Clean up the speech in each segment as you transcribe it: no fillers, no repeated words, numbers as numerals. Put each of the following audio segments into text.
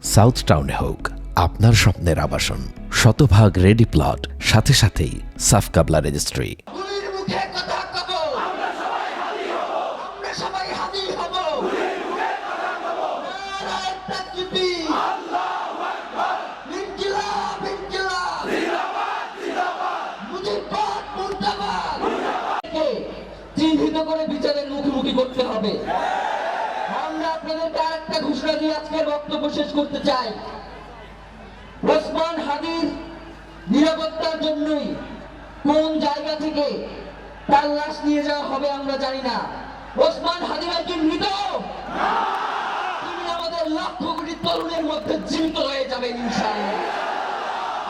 South টাউনে হোক আপনার স্বপ্নের আবাসন, শতভাগ রেডি প্লট, সাথে সাথেই সাফ কাবলা রেজিস্ট্রি। গুলির মুখে কথা কব, আমরা সবাই হাজির হব। নারায়ে তাকবীর, আল্লাহু আকবার, ইনকিলাব ইনকিলাব, জিন্দাবাদ জিন্দাবাদ, মুজিবাবাদ মুর্দাবাদ। চিহ্নিত করে বিচারের মুখোমুখি করতে হবে। আমরা আপনাদেরকে আরেকটা ঘোষণা দিয়ে আজকের বক্তব্য শেষ করতে চাই। ওসমান হাদির নিরাপত্তার জন্যই কোন জায়গা থেকে তার লাশ নিয়ে যাওয়া হবে আমরা জানি না। ওসমান হাদি ভাই কি মৃত? তিনি আমাদের লক্ষ কোটি তরুণের মধ্যে জীবিত হয়ে যাবেন ইনশাআল্লাহ।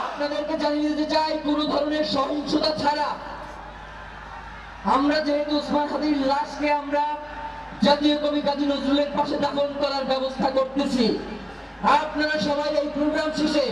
আপনাদেরকে জানিয়ে দিতে চাই, কোনো ধরনের সহিংসতা ছাড়া আমরা যেহেতু ওসমান হাদির লাশকে আমরা জাতীয় কবি কাজী নজরুলের পাশে দাফন করার ব্যবস্থা করতেছি, আপনারা সবাই এই প্রোগ্রাম শেষে